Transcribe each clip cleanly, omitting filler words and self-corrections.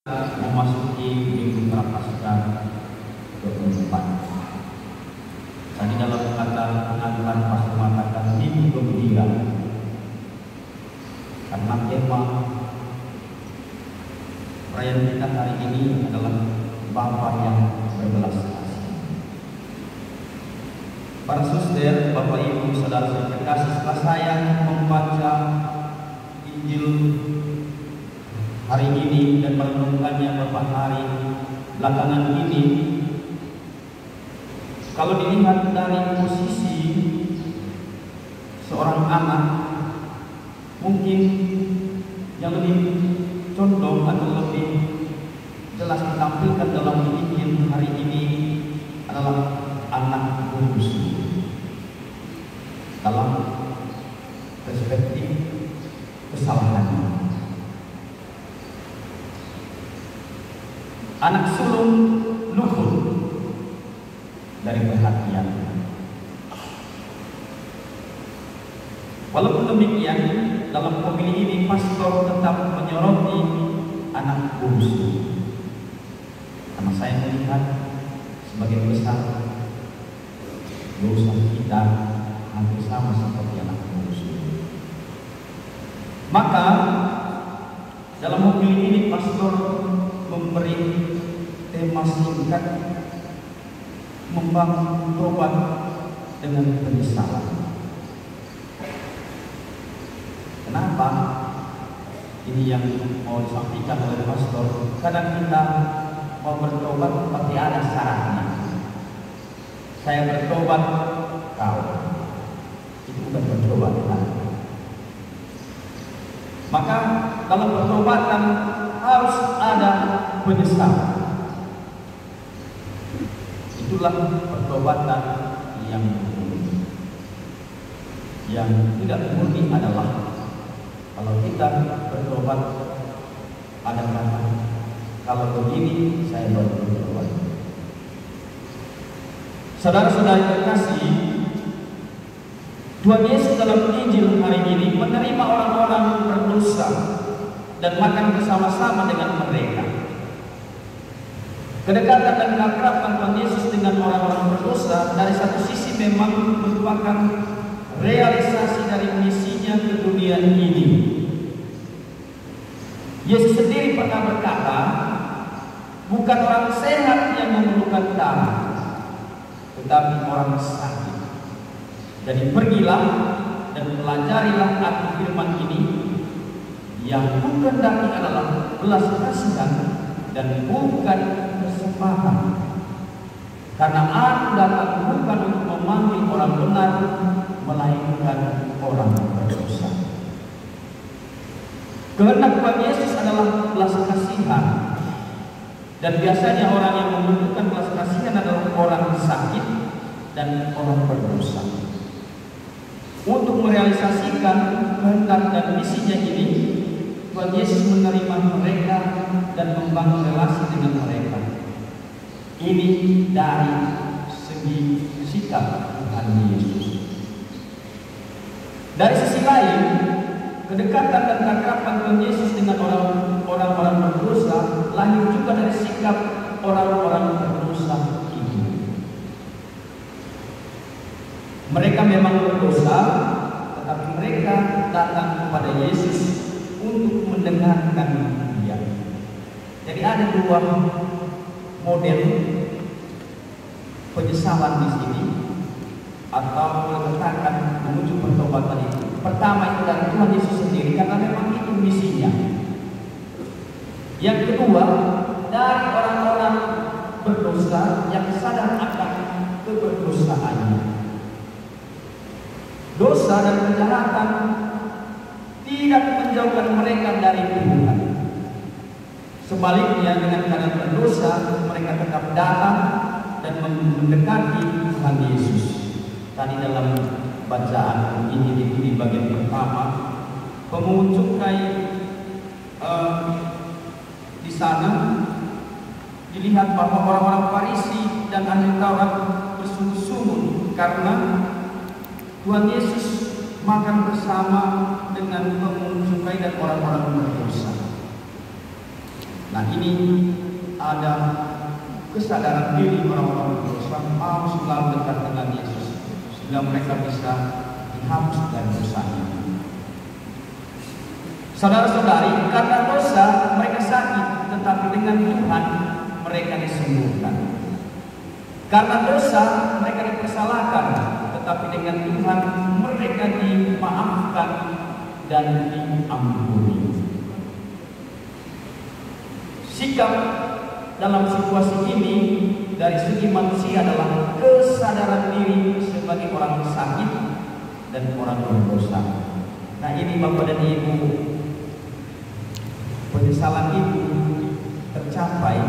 memasuki minggu Prapaskah 24. Tadi dalam kata pengantar pastor mengatakan minggu gembira, karena tema perayaan kita hari ini adalah Bapa yang berbelas kasih. Para suster, Bapak Ibu, saudara terkasih, setelah saya membaca Injil hari ini dan merenungkannya beberapa hari belakangan ini, kalau dilihat dari posisi seorang anak, mungkin yang lebih condong atau lebih jelas ditampilkan dalam Injil hari ini adalah anak bungsu dalam perspektif kesalahan. Anak sulung luput dari perhatian. Walaupun demikian, dalam pemilih ini pastor tetap menyoroti anak bungsu. Karena saya melihat sebagian besar dosa kita hampir sama seperti anak bungsu. Maka dalam pemilih ini pastor memberi tema singkat membangun tobat dengan penyesalan. Kenapa? Ini yang mau disampaikan oleh pastor. Kadang kita mau bertobat tapi ada syaratnya. Saya bertobat, kau itu bukan bertobat. Maka dalam pertobatan harus ada penyesalan. Itulah pertobatan yang tidak murni adalah kalau kita bertobat ada kata, kalau begini saya baru bertobat. Saudara-saudara terkasih, Tuhan Yesus dalam Injil hari ini menerima orang-orang berdosa dan makan bersama-sama dengan mereka. Kedekatan dan keakraban Tuhan Yesus dengan orang-orang berdosa dari satu sisi memang merupakan realisasi dari misinya ke dunia ini. Yesus sendiri pernah berkata, bukan orang sehat yang memerlukan darah, tetapi orang sakit. Jadi pergilah dan pelajarilah arti firman ini, yang dikehendaki adalah belas kasihan dan bukan persembahan. Karena aku datang bukan untuk memanggil orang benar, melainkan orang berdosa. Kehendak Tuhan Yesus adalah belas kasihan, dan biasanya orang yang membutuhkan belas kasihan adalah orang sakit dan orang berdosa. Untuk merealisasikan kehendak dan misinya ini, Tuhan Yesus menerima mereka dan membangun relasi dengan mereka. Ini dari segi sikap Tuhan Yesus. Dari sisi lain, kedekatan dan keakraban Tuhan Yesus dengan orang-orang berdosa lahir juga dari sikap orang-orang berdosa ini. Mereka memang berdosa, tetapi mereka datang kepada Yesus untuk mendengarkan Dia. Jadi ada dua model penyesalan di sini, atau mengatakan menuju pertobatan itu. Pertama itu dari Tuhan Yesus sendiri, karena memang itu misinya. Yang kedua dari orang-orang berdosa yang sadar akan keberdosaannya. Dosa dan kejahatan tidak menjauhkan mereka dari Tuhan. Sebaliknya, dengan keadaan berdosa, mereka tetap datang dan mendekati Tuhan Yesus. Tadi dalam bacaan ini di bagian pertama, pemungut cukai di sana dilihat bahwa orang-orang Farisi dan ahli Taurat bersungguh-sungguh karena Tuhan Yesus makan bersama dengan pemungut cukai dan orang-orang berdosa. Nah, ini ada kesadaran diri orang-orang berdosa mau selalu dekat dengan Yesus sehingga mereka bisa dihapus dari dosanya. Saudara-saudari, karena dosa mereka sakit, tetapi dengan Tuhan mereka disembuhkan. Karena dosa mereka dipersalahkan, tetapi dengan Tuhan mereka dimaafkan dan diampuni. Sikap dalam situasi ini dari segi manusia adalah kesadaran diri sebagai orang sakit dan orang berdosa. Nah, ini Bapak dan Ibu, penyesalan itu tercapai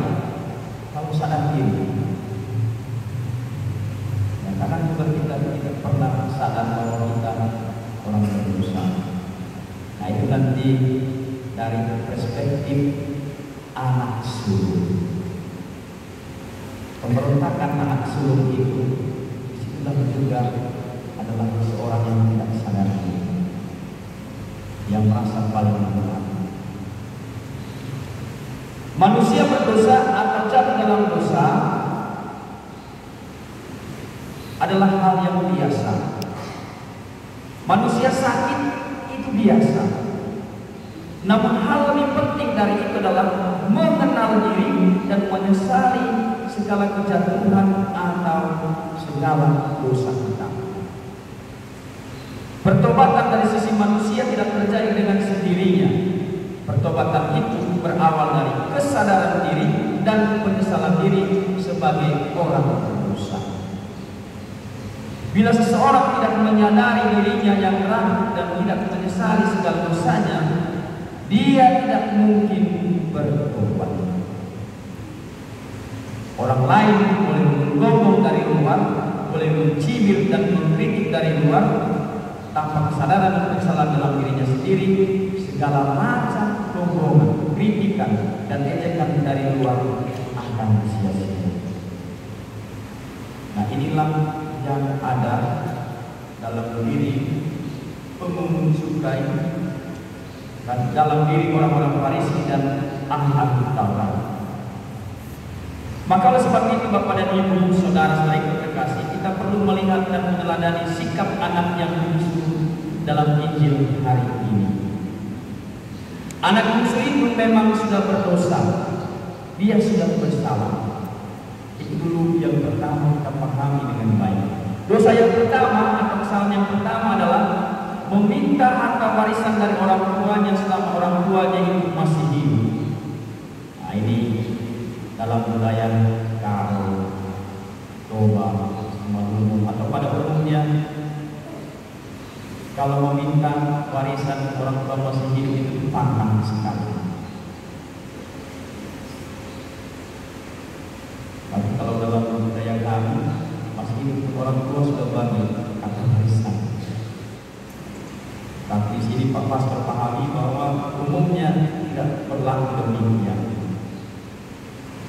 kalau sadar diri. Ya, karena juga kita tidak pernah sadar bahwa kita orang berdosa. Nah, itu nanti dari perspektif anak sulung. Pemberontakan anak sulung itu disitulah juga adalah seorang yang tidak sadar diri, yang merasa paling benar. Manusia berdosa atau jatuh dalam dosa adalah hal yang biasa. Manusia sakit itu biasa. Namun hal lebih penting dari itu adalah mengenal diri dan menyesali segala kejatuhan atau segala dosa kita. Pertobatan dari sisi manusia tidak terjadi dengan sendirinya. Pertobatan itu berawal dari kesadaran diri dan penyesalan diri sebagai orang berdosa. Bila seseorang tidak menyadari dirinya yang rapuh dan tidak menyesali segala dosanya, dia tidak mungkin bertobat. Orang lain boleh menggonggong dari luar, boleh mencibir dan mengkritik dari luar, tanpa kesadaran dan penyesalan dalam dirinya sendiri, segala macam gonggongan, kritikan, dan ejekan dari luar akan sia-sia. Nah, inilah yang ada dalam diri pemungut cukai dan dalam diri orang-orang Farisi dan ahli Taurat. Maka oleh sebab itu Bapak dan Ibu, saudara-saudari terkasih, kita perlu melihat dan meneladani sikap anak yang bungsu dalam Injil hari ini. Anak bungsu itu memang sudah berdosa, dia sudah bersalah. Itu dulu yang pertama kita pahami dengan baik. Dosa yang pertama atau kesalahan yang pertama adalah meminta harta warisan dari orang tuanya selama orang tuanya itu masih hidup. Nah, ini dalam budaya Karo, Toba, Malungu atau pada umumnya, kalau meminta warisan orang tua masih hidup itu pantang sekali. Tapi kalau dalam budaya kami masih hidup orang tua sudah bagi kata warisan. Tapi di sini Pak Pastor pahami bahwa umumnya tidak berlaku demikian.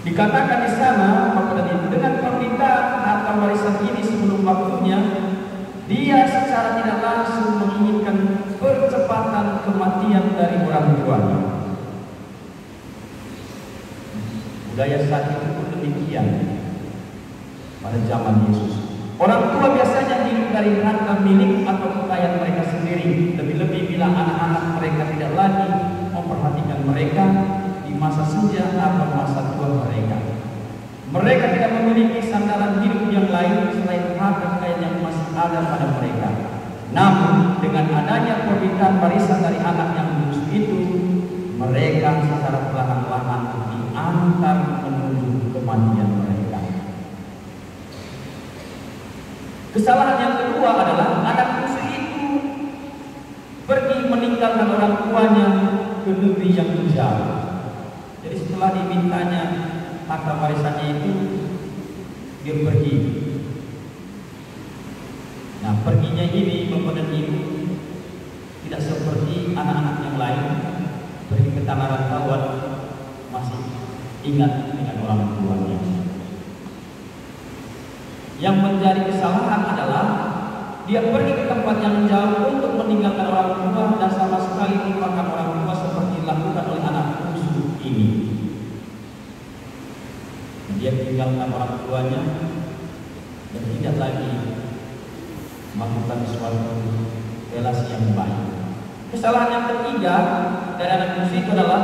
Dikatakan di sana Bapak dan Ibu, dengan permintaan harta warisan ini sebelum waktunya, dia secara tidak langsung menginginkan percepatan kematian dari orang tuanya. Budaya saat itu pun demikian pada zaman Yesus. Orang tua biasanya hidup dari harta milik atau kekayaan mereka sendiri, lebih-lebih bila anak-anak mereka tidak lagi memperhatikan mereka di masa senja atau masa tua mereka. Mereka tidak memiliki sandaran hidup yang lain selain harta kekayaan yang masih ada pada mereka. Namun dengan adanya permintaan warisan dari anak yang bungsu itu, mereka secara perlahan-lahan diantar menuju kematian mereka. Kesalahan yang kedua adalah anak bungsu itu pergi meninggalkan orang tuanya ke negeri yang jauh. Jadi setelah dimintanya harta warisannya itu, dia pergi. Nah, perginya ini Bapak dan Ibu tidak seperti anak-anak yang lain pergi ke tanah rantauan masih ingat dengan orang tuanya. Yang menjadi kesalahan adalah dia pergi ke tempat yang jauh untuk meninggalkan orang tua dan sama sekali melupakan orang tua seperti dilakukan oleh anak bungsu ini. Dia tinggalkan orang tuanya dan tidak lagi melakukan suatu relasi yang baik. Kesalahan yang ketiga dari anak bungsu itu adalah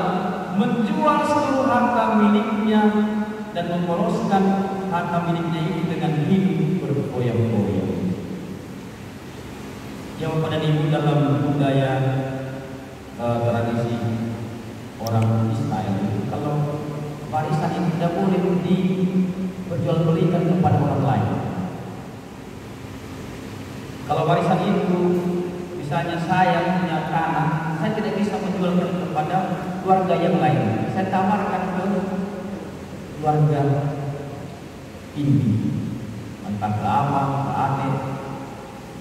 menjual seluruh harta miliknya dan memboroskan harta miliknya itu dengan hidup berfoya-foya. Ya Bapak dan Ibu, dalam budaya tradisi orang Israel, kalau warisan itu tidak boleh diperjualbelikan kepada orang lain. Kalau warisan itu, misalnya saya punya tanah, saya tidak bisa menjualkan kepada keluarga yang lain. Saya tawarkan ke keluarga inti, entah ke abang, ke adik,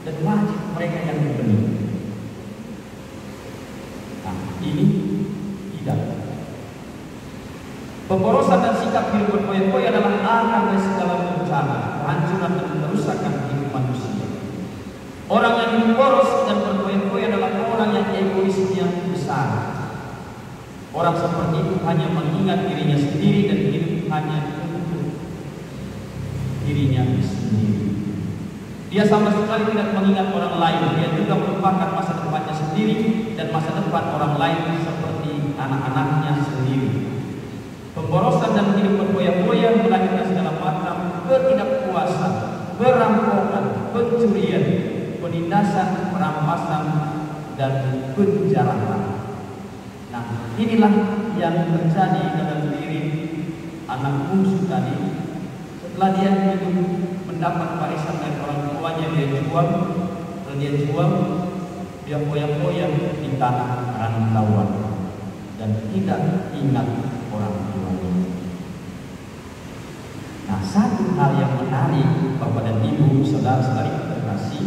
dan wajib mereka yang dibeli. Nah, ini tidak. Pemborosan dan sikap hidup berfoya-foya adalah akar dari segala bencana, kehancuran dan kerusakan hidup manusia. Orang yang hidup boros dan berfoya-foya adalah orang yang egoisnya besar. Orang seperti itu hanya mengingat dirinya sendiri dan hidup hanya untuk dirinya sendiri. Dia sama sekali tidak mengingat orang lain. Dia juga melupakan masa depannya sendiri dan masa depan orang lain seperti anak-anaknya sendiri. Pemborosan dan hidup berfoya-foya melahirkan segala macam ketidakpuasan, perampokan, pencurian, penindasan, perampasan, dan penjarahan. Nah, inilah yang terjadi dalam diri anak bungsu tadi. Setelah dia hidup mendapat warisan dari orang tuanya, dia jual. Setelah dia jual, dia foya-foya di tanah rantauan dan tidak ingat orang tuanya. Nah, satu hal yang menarik Bapak dan Ibu, saudara-saudari terkasih,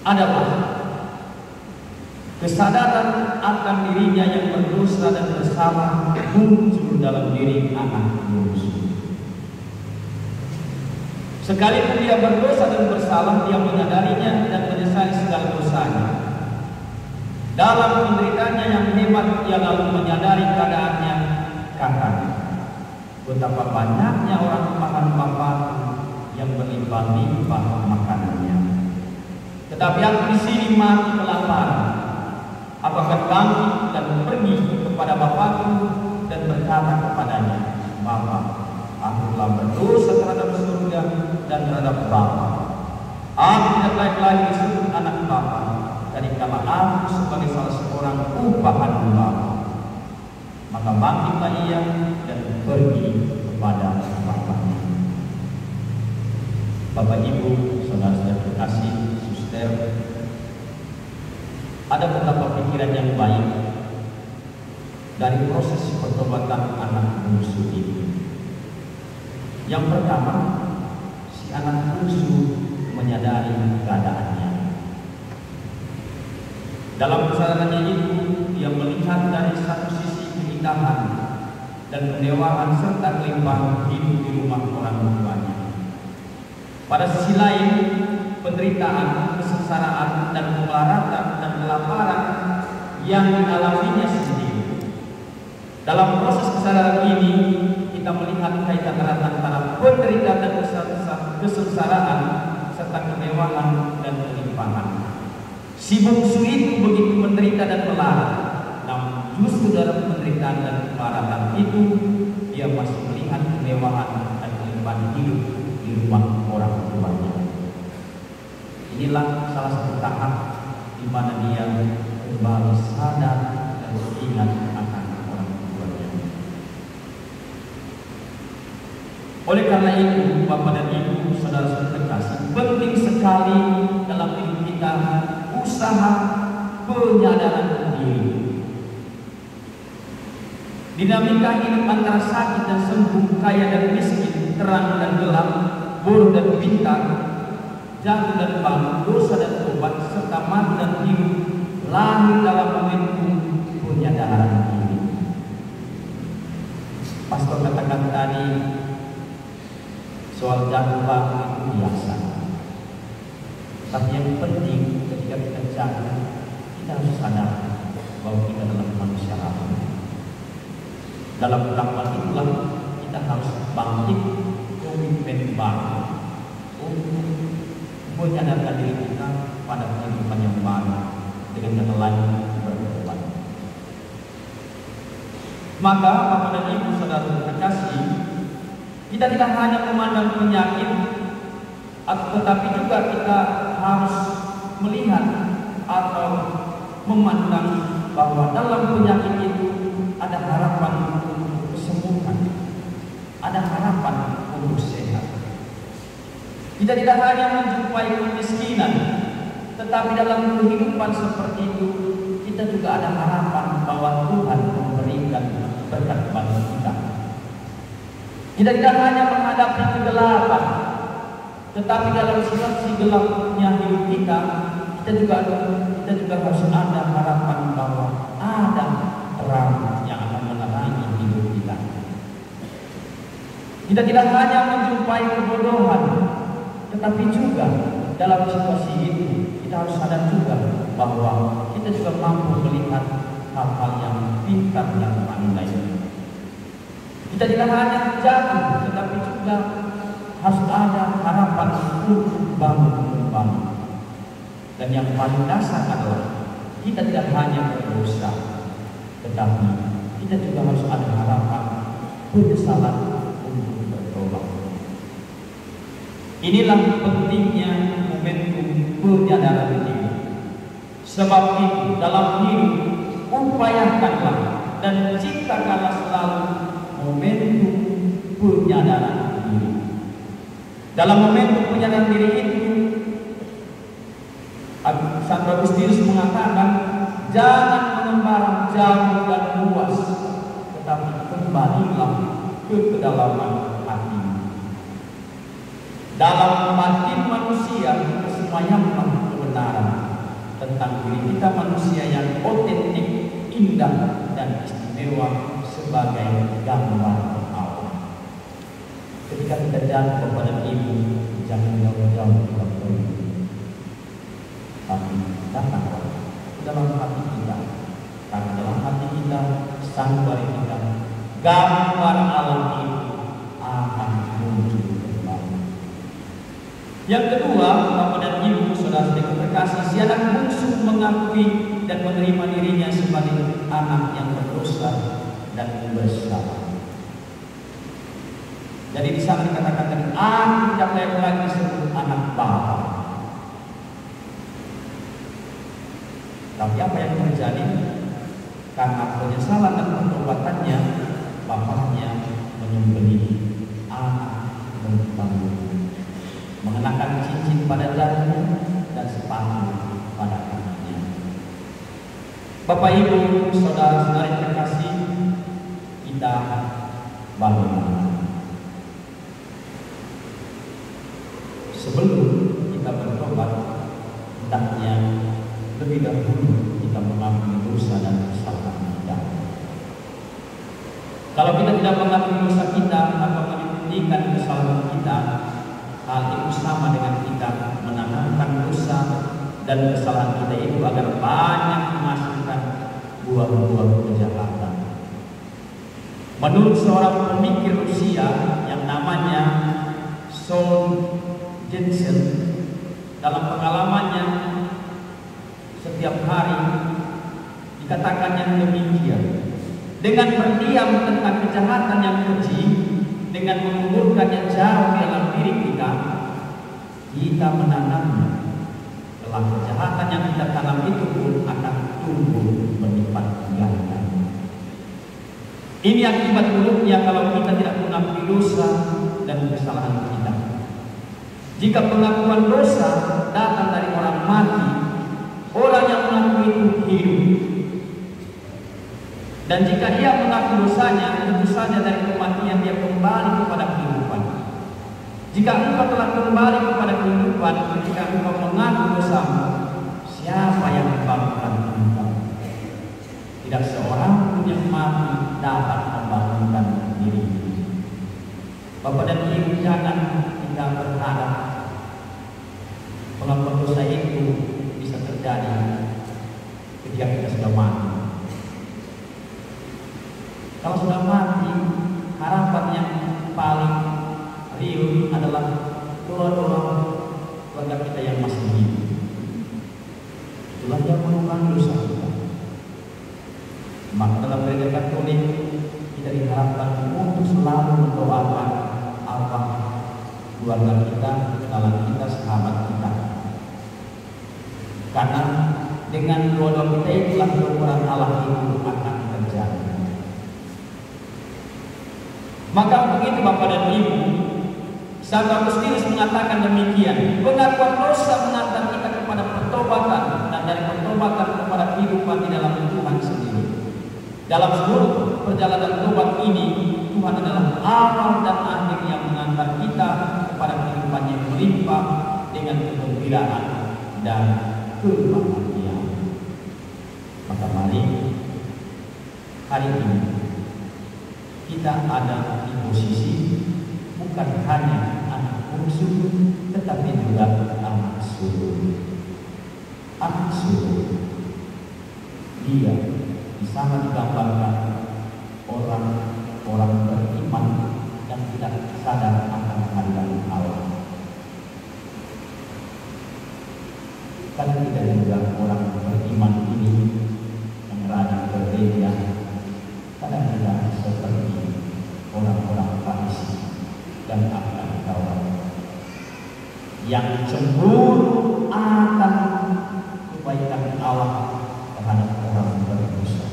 adalah kesadaran akan dirinya yang berdosa dan bersalah muncul dalam diri anak bungsu. Sekalipun dia berdosa dan bersalah, dia menyadarinya dan menyesali segala dosanya. Dalam penderitanya yang hebat, ia lalu menyadari keadaannya, katanya, betapa banyaknya orang makan Bapa yang berlimpah-limpah makanannya. Tetapi aku di sini mati kelaparan. Apakah bangkit dan pergi kepada Bapakku dan berkata kepadanya, Bapa, aku telah berdosa terhadap surga dan terhadap Bapa. Aku tidak layak lagi disebut anak Bapa, tatkala aku sebagai salah seorang upahan Bapa. Maka bangkitlah ia dan pergi kepada Bapaknya. Bapak Ibu, saudara-saudara terkasih, suster, ada beberapa pikiran yang baik dari proses pertobatan anak bungsu ini. Yang pertama, si anak bungsu menyadari keadaannya. Dalam kesadarannya itu, dia melihat dari satu sisi keindahan dan kemewahan serta kelimpahan hidup di rumah orang tuanya. Pada sisi lain, penderitaan, kesengsaraan, dan kemelaratan dan kelaparan yang dialaminya sendiri. Dalam proses kesadaran ini, kita melihat kaitan erat antara penderitaan dan kesengsaraan serta kemewahan dan kelimpahan. Si bungsu itu begitu menderita dan melarat, namun justru dalam penderitaan dan kemelaratan itu, dia masih melihat kemewahan dan kelimpahan hidup di rumah orang tuanya. Inilah salah satu tahap di mana dia kembali sadar dan ingat akan orang tuanya. Oleh karena itu, Bapak dan Ibu, saudara-saudara terkasih, penting sekali dalam hidup kita usaha penyadaran diri. Dinamika hidup antara sakit dan sembuh, kaya dan miskin, terang dan gelap, buruk dan bintang, jatuh dan bangun, dosa dan tobat, serta mati dan hidup, lahir dalam momentum penyadaran ini. Pastor katakan tadi, soal jatuh bangun itu biasa. Tapi yang penting ketika kita jatuh, kita harus sadar bahwa kita adalah manusia rapuh. Dalam rangka itulah kita harus bangkit komitmen baru untuk menyadarkan diri kita pada kehidupan yang baru dengan kata lain bertobat. Maka Bapak dan Ibu saudara terkasih, kita tidak hanya memandang penyakit, tetapi juga kita harus melihat atau memandang bahwa dalam penyakit itu ada harapan untuk kesembuhan, ada harapan untuk sehat. Kita tidak hanya menjumpai kemiskinan, tetapi dalam kehidupan seperti itu kita juga ada harapan bahwa Tuhan memberikan berkat bagi kita. Kita tidak hanya menghadapi kegelapan, tetapi dalam situasi gelapnya hidup kita juga harus ada harapan bahwa ada terang yang akan menerangi hidup kita. Kita tidak hanya menjumpai kebodohan, tetapi juga dalam situasi itu kita harus sadar juga bahwa kita juga mampu melihat hal-hal yang pintar dan pandai. Kita tidak hanya jatuh, tetapi juga harus ada harapan untuk bangun kembali. Dan yang paling dasar adalah kita tidak hanya berdosa, tetapi kita juga harus ada harapan penyesalan untuk bertobat. Inilah pentingnya momentum penyadaran diri. Sebab itu dalam hidup upayakanlah dan ciptakanlah selalu momentum penyadaran diri. Dalam momentum penyadaran diri itu, Santo Agustinus mengatakan, jangan mengembara jauh dan luas, tetapi kembalilah ke kedalaman hati. Dalam batin manusia kesemayamlah kebenaran tentang diri kita manusia yang otentik, indah dan istimewa sebagai gambar Allah. Ketika kita jatuh kepada Ibu, jangan jauh-jauh kita pergi, tapi datanglah ke dalam hati kita, karena dalam hati kita, sanubari kita, gambar Allah itu akan muncul kembali. Yang kedua, Bapak dan Ibu saudara terkasih, si anak bungsu mengakui dan menerima dirinya sebagai anak yang berdosa dan bersalah. Jadi di sana dikatakan tadi, aku tidak layak lagi disebut anak Bapa. Tapi apa yang terjadi? Karena penyesalan dan pertobatannya, bapaknya menyembelih anak bertanggung, mengenakan cincin pada jarinya dan sepatu pada kakinya. Bapak Ibu, saudara-saudara yang terkasih, kita bagaimana? Sebelum kita bertobat, hendaknya lebih dahulu kita mengakui dosa dan kesalahan kita. Kalau kita tidak mengakui dosa kita atau menyembunyikan kesalahan kita, hal itu sama dengan kita menanamkan dosa dan kesalahan kita itu agar banyak menghasilkan buah-buah kejahatan. Menurut seorang pemikir Rusia yang namanya Sol Jensen, dalam pengalamannya setiap hari dikatakan yang demikian, dengan berdiam tentang kejahatan yang keji, dengan menguburkannya jauh di dalam diri kita menanamnya. Telah kejahatan yang kita tanam itu pun akan tumbuh berlipat ganda. Ini akibat buruknya kalau kita tidak mengakui dosa dan kesalahan kita. Jika pengakuan dosa datang dari orang mati, orang yang mengakui itu hidup. Dan jika ia mengaku dosanya, tentu saja dari kematian dia kembali kepada kehidupan. Jika engkau telah kembali kepada kehidupan, ketika engkau mengaku dosamu, siapa yang membangunkan engkau? Tidak seorang pun yang mati dapat membangunkan diri. Bapak dan Ibu, jangan kita berharap pengakuan dosa itu bisa terjadi ketika kita sudah mati. Kalau sudah mati, harapan yang Dia melupakan dosa kita. Maka dalam gereja Katolik kita diharapkan untuk selalu mendoakan Allah, keluarga kita, kenalan kita, sahabat kita. Karena dengan doa-doa kita itulah kekuatan Allah itu akan terjadi. Maka begitu Bapak dan Ibu, Santo Agustinus mengatakan demikian. Pengakuan dosa mengantar kita kepada pertobatan, dan dari pertobatan kepada kehidupan di dalam Tuhan sendiri. Dalam seluruh perjalanan tobat ini, Tuhan adalah awal dan akhir yang mengantar kita kepada kehidupan yang melimpah dengan kegembiraan dan kebahagiaan. Maka mari hari ini kita ada di posisi bukan hanya anak bungsu, tetapi juga anak sulung. Anak sulung, dia di sana digambarkan orang-orang beriman yang tidak sadar akan kehadiran Allah. Karena kita juga orang beriman ini yang rajin bekerja, kadang tidak seperti orang-orang Farisi dan ahli Taurat yang cemburu akan kebaikan Allah terhadap orang berdosa.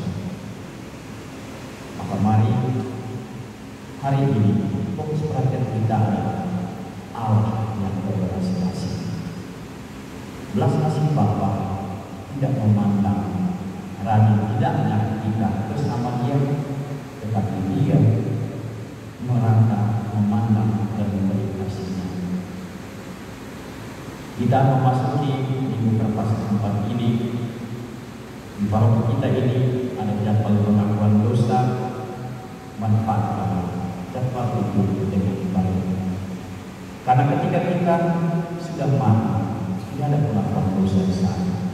Maka mari hari ini fokus perhatian kita adalah Allah yang berbelas kasih. Belas kasih Bapa tidak memandang rajin tidaknya kita bersama Dia, tetapi Dia merasa memandang dan memberi kasih-Nya. Kita memasuki minggu perpasa 4 ini. Di paroki kita ini ada jadwal pengakuan dosa, manfaat jadwal hidup dengan baik. Karena ketika kita sudah mati, tidak ada pengakuan dosa di sana.